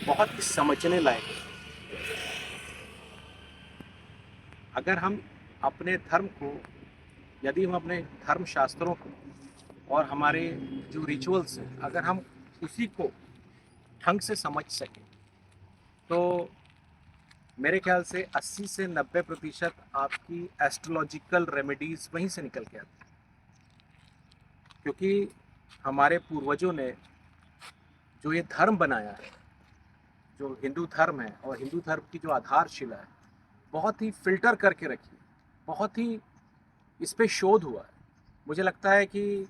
बहुत ही समझने लायक है। अगर हम अपने धर्म को, यदि हम अपने धर्म शास्त्रों को और हमारे जो रिचुअल्स हैं, अगर हम उसी को ढंग से समझ सकें तो मेरे ख्याल से 80 से 90% आपकी एस्ट्रोलॉजिकल रेमेडीज वहीं से निकल के आती हैं। क्योंकि हमारे पूर्वजों ने जो ये धर्म बनाया है, जो हिंदू धर्म है और हिंदू धर्म की जो आधारशिला है, बहुत ही फिल्टर करके रखी है, बहुत ही इस पे शोध हुआ है। मुझे लगता है कि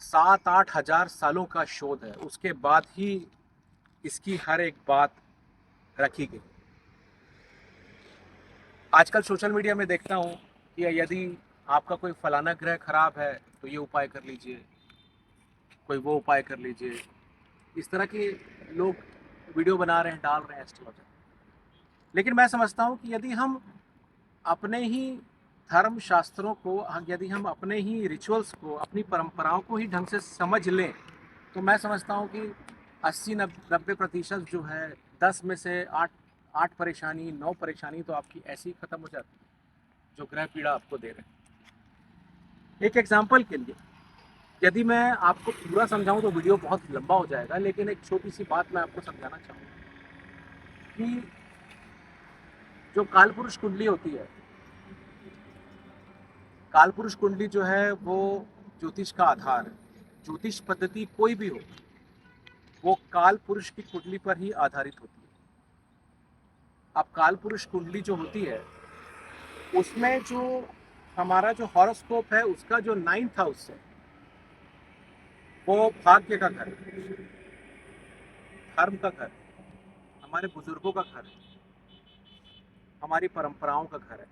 7-8 हज़ार सालों का शोध है, उसके बाद ही इसकी हर एक बात रखी गई। आजकल सोशल मीडिया में देखता हूँ कि यदि आपका कोई फलाना ग्रह खराब है तो ये उपाय कर लीजिए, कोई वो उपाय कर लीजिए। इस तरह के लोग वीडियो बना रहे हैं, डाल रहे हैं एस्ट्रोलॉजर। लेकिन मैं समझता हूँ कि यदि हम अपने ही धर्म शास्त्रों को, यदि हम अपने ही रिचुअल्स को, अपनी परंपराओं को ही ढंग से समझ लें तो मैं समझता हूँ कि 80-90% जो है, 10 में से 8 परेशानी, 9 परेशानी तो आपकी ऐसी ही खत्म हो जाती है जो ग्रह पीड़ा आपको दे रहे हैं। एक एग्जाम्पल के लिए, यदि मैं आपको पूरा समझाऊं तो वीडियो बहुत लंबा हो जाएगा, लेकिन एक छोटी सी बात मैं आपको समझाना चाहूँगा कि जो कालपुरुष कुंडली होती है, कालपुरुष कुंडली जो है वो ज्योतिष का आधार है। ज्योतिष पद्धति कोई भी हो, वो काल पुरुष की कुंडली पर ही आधारित होती है। अब काल पुरुष कुंडली जो होती है, उसमें जो हमारा जो हॉरोस्कोप है, उसका जो 9th हाउस है, वो भाग्य का घर है, धर्म का घर है, हमारे बुजुर्गों का घर है, हमारी परंपराओं का घर है।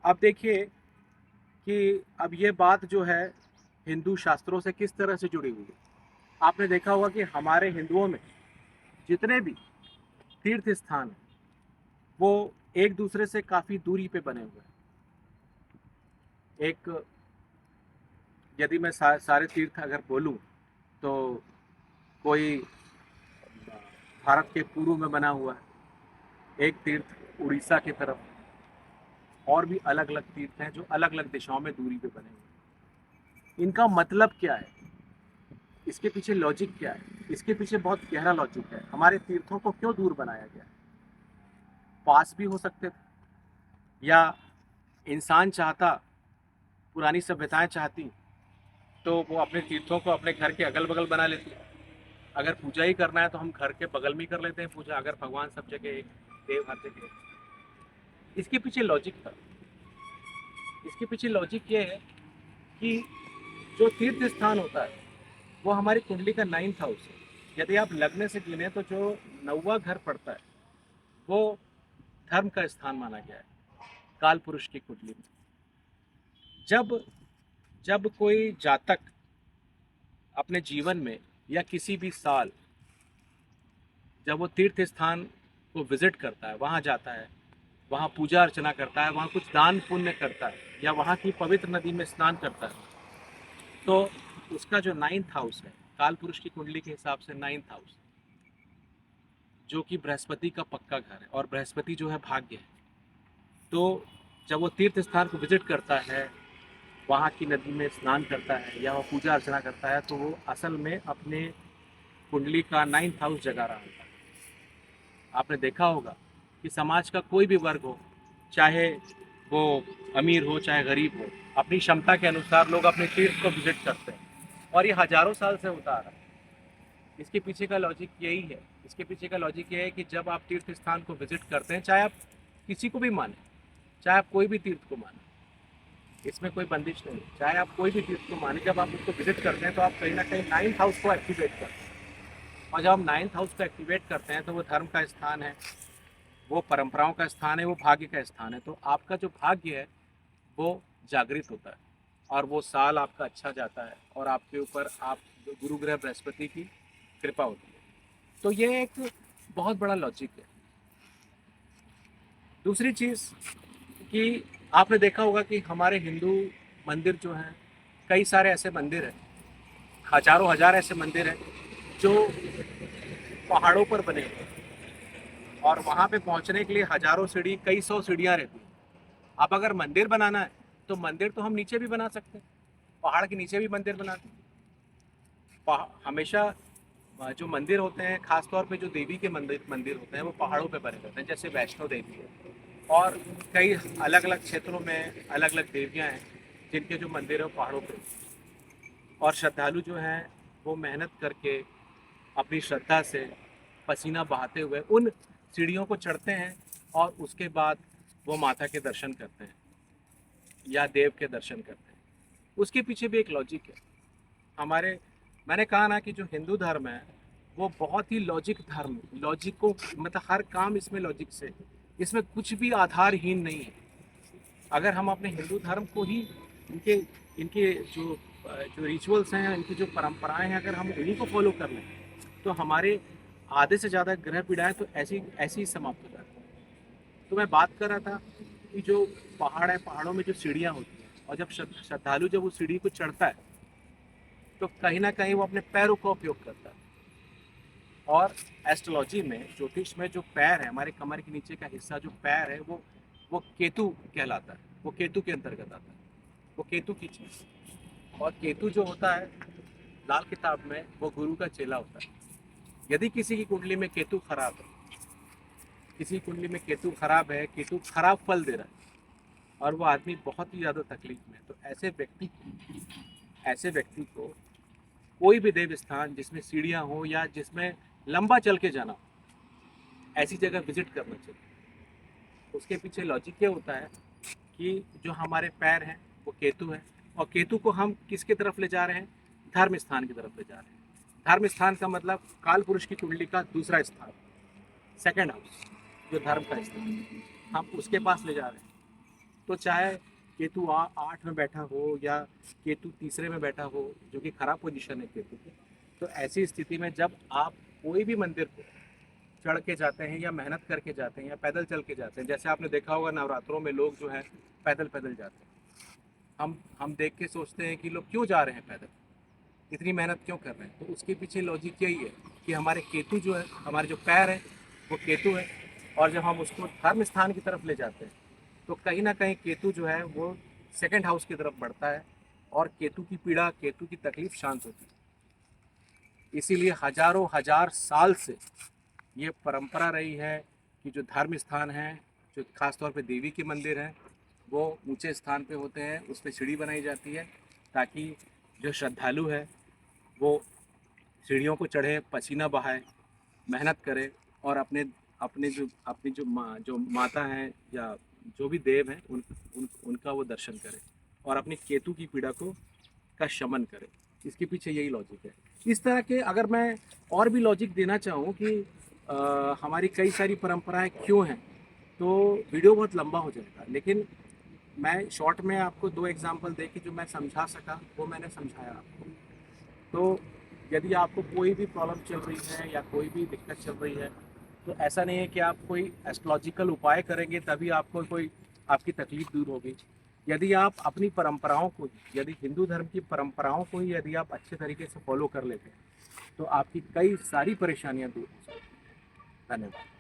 अब देखिए कि अब ये बात जो है हिंदू शास्त्रों से किस तरह से जुड़ी हुई है। आपने देखा होगा कि हमारे हिंदुओं में जितने भी तीर्थ स्थान हैं, वो एक दूसरे से काफ़ी दूरी पे बने हुए हैं। एक, यदि मैं सारे तीर्थ अगर बोलूं तो कोई भारत के पूर्व में बना हुआ है, एक तीर्थ उड़ीसा की तरफ, और भी अलग अलग तीर्थ हैं जो अलग अलग दिशाओं में दूरी पे बने हुए हैं। इनका मतलब क्या है, इसके पीछे लॉजिक क्या है? इसके पीछे बहुत गहरा लॉजिक है। हमारे तीर्थों को क्यों दूर बनाया गया है? पास भी हो सकते थे, या इंसान चाहता, पुरानी सभ्यताएं चाहती तो वो अपने तीर्थों को अपने घर के अगल बगल बना लेती। अगर पूजा ही करना है तो हम घर के बगल में ही कर लेते हैं पूजा, अगर भगवान सब जगह एक, देव हर जगह। इसके पीछे लॉजिक था, इसके पीछे लॉजिक ये है कि जो तीर्थ स्थान होता है वो हमारी कुंडली का 9th हाउस है। यदि आप लग्न से गिने तो जो 9वां घर पड़ता है वो धर्म का स्थान माना गया है काल पुरुष की कुंडली में। जब जब कोई जातक अपने जीवन में या किसी भी साल जब वो तीर्थ स्थान को विजिट करता है, वहाँ जाता है, वहाँ पूजा अर्चना करता है, वहाँ कुछ दान पुण्य करता है, या वहाँ की पवित्र नदी में स्नान करता है, तो उसका जो 9th हाउस है, काल पुरुष की कुंडली के हिसाब से 9th हाउस, जो कि बृहस्पति का पक्का घर है, और बृहस्पति जो है भाग्य है। तो जब वो तीर्थ स्थान को विजिट करता है, वहाँ की नदी में स्नान करता है या वो पूजा अर्चना करता है, तो वो असल में अपने कुंडली का 9th हाउस जगा रहा होता है। आपने देखा होगा कि समाज का कोई भी वर्ग हो, चाहे वो अमीर हो चाहे गरीब हो, अपनी क्षमता के अनुसार लोग अपने तीर्थ को विजिट करते हैं, और ये हजारों साल से होता आ रहा है। इसके पीछे का लॉजिक यही है, इसके पीछे का लॉजिक ये है कि जब आप तीर्थ स्थान को विजिट करते हैं, चाहे आप किसी को भी माने, चाहे आप कोई भी तीर्थ को माने, इसमें कोई बंदिश नहीं, चाहे आप कोई भी तीर्थ को माने, जब आप उसको विजिट करते हैं तो आप कहीं ना कहीं 9th हाउस को एक्टिवेट करते हैं। और जब हम 9th हाउस को एक्टिवेट करते हैं तो वो धर्म का स्थान है, वो परंपराओं का स्थान है, वो भाग्य का स्थान है। तो आपका जो भाग्य है वो जागृत होता है, और वो साल आपका अच्छा जाता है, और आपके ऊपर आप गुरु ग्रह बृहस्पति की कृपा होती है। तो ये एक बहुत बड़ा लॉजिक है। दूसरी चीज़ कि आपने देखा होगा कि हमारे हिंदू मंदिर जो हैं, कई सारे ऐसे मंदिर हैं, हजारों हजार ऐसे मंदिर हैं जो पहाड़ों पर बने हुए हैं और वहाँ पे पहुँचने के लिए हजारों सीढ़ी, कई सौ सीढ़ियाँ रहती हैं। अब अगर मंदिर बनाना है तो मंदिर तो हम नीचे भी बना सकते हैं, पहाड़ के नीचे भी मंदिर बनाते हैं। हमेशा जो मंदिर होते हैं, खास तौर पे जो देवी के मंदिर मंदिर होते हैं, वो पहाड़ों पे बने होते हैं, जैसे वैष्णो देवी है। और कई अलग अलग क्षेत्रों में अलग अलग देवियाँ हैं जिनके जो मंदिर है वो पहाड़ों पे। और श्रद्धालु जो हैं वो मेहनत करके अपनी श्रद्धा से पसीना बहाते हुए उन सीढ़ियों को चढ़ते हैं और उसके बाद वो माता के दर्शन करते हैं या देव के दर्शन करते हैं। उसके पीछे भी एक लॉजिक है। हमारे मैंने कहा ना कि जो हिंदू धर्म है वो बहुत ही लॉजिक धर्म, लॉजिक को मतलब हर काम इसमें लॉजिक से, इसमें कुछ भी आधारहीन नहीं है। अगर हम अपने हिंदू धर्म को ही इनके इनके जो रिचुअल्स हैं, इनकी जो परंपराएं हैं, अगर हम उन्हीं को फॉलो कर लें तो हमारे आधे से ज़्यादा ग्रह पीड़ाएं तो ऐसी ऐसी ही समाप्त हो जाती हैं। तो मैं बात कर रहा था कि जो पहाड़ है, पहाड़ों में जो सीढ़ियाँ होती हैं और जब श्रद्धालु जब उस सीढ़ी को चढ़ता है तो कहीं ना कहीं वो अपने पैरों का उपयोग करता है। और एस्ट्रोलॉजी में, ज्योतिष में, जो पैर है, हमारे कमर के नीचे का हिस्सा जो पैर है, वो केतु कहलाता है, वो केतु के अंतर्गत आता है, वो केतु की चीज़। और केतु जो होता है लाल किताब में वो गुरु का चेला होता है। यदि किसी की कुंडली में केतु खराब है, किसी की कुंडली में केतु खराब है, केतु खराब फल दे रहा है और वो आदमी बहुत ही ज़्यादा तकलीफ में है, तो ऐसे व्यक्ति को कोई भी देव स्थान जिसमें सीढ़ियाँ हो या जिसमें लंबा चल के जाना हो, ऐसी जगह विजिट करना चाहिए। उसके पीछे लॉजिक ये होता है कि जो हमारे पैर हैं वो केतु है और केतु को हम किसके तरफ ले जा रहे हैं? धर्म स्थान की तरफ ले जा रहे हैं। धर्म स्थान का मतलब काल पुरुष की कुंडली का दूसरा स्थान, सेकंड हाउस, जो धर्म का स्थान, हम उसके पास ले जा रहे हैं। तो चाहे केतु 8 में बैठा हो या केतु तीसरे में बैठा हो, जो कि खराब पोजीशन है केतु की, तो ऐसी स्थिति में जब आप कोई भी मंदिर को चढ़ के जाते हैं या मेहनत करके जाते हैं या पैदल चल के जाते हैं, जैसे आपने देखा होगा नवरात्रों में लोग जो है पैदल पैदल जाते हैं। हम देख के सोचते हैं कि लोग क्यों जा रहे हैं पैदल, इतनी मेहनत क्यों कर रहे हैं? तो उसके पीछे लॉजिक यही है कि हमारे केतु जो है, हमारे जो पैर है वो केतु है। और जब हम उसको धर्म स्थान की तरफ ले जाते हैं तो कहीं ना कहीं केतु जो है वो सेकंड हाउस की तरफ बढ़ता है और केतु की पीड़ा, केतु की तकलीफ शांत होती है। इसीलिए हजारों हजार साल से ये परंपरा रही है कि जो धर्म स्थान हैं, जो खासतौर पे देवी के मंदिर हैं, वो ऊंचे स्थान पे होते हैं, उस पर सीढ़ी बनाई जाती है ताकि जो श्रद्धालु है वो सीढ़ियों को चढ़े, पसीना बहाए, मेहनत करे और अपने अपनी जो माता हैं या जो भी देव हैं उनका वो दर्शन करे और अपनी केतु की पीड़ा का शमन करे। इसके पीछे यही लॉजिक है। इस तरह के अगर मैं और भी लॉजिक देना चाहूँ कि हमारी कई सारी परंपराएं क्यों हैं, तो वीडियो बहुत लंबा हो जाएगा, लेकिन मैं शॉर्ट में आपको 2 एग्जांपल दे के जो मैं समझा सका वो मैंने समझाया आपको। तो यदि आपको कोई भी प्रॉब्लम चल रही है या कोई भी दिक्कत चल रही है तो ऐसा नहीं है कि आप कोई एस्ट्रोलॉजिकल उपाय करेंगे तभी आपको कोई आपकी तकलीफ दूर होगी। यदि आप अपनी परंपराओं को, यदि हिंदू धर्म की परंपराओं को ही यदि आप अच्छे तरीके से फॉलो कर लेते हैं तो आपकी कई सारी परेशानियां दूर हो सकती हैं। धन्यवाद।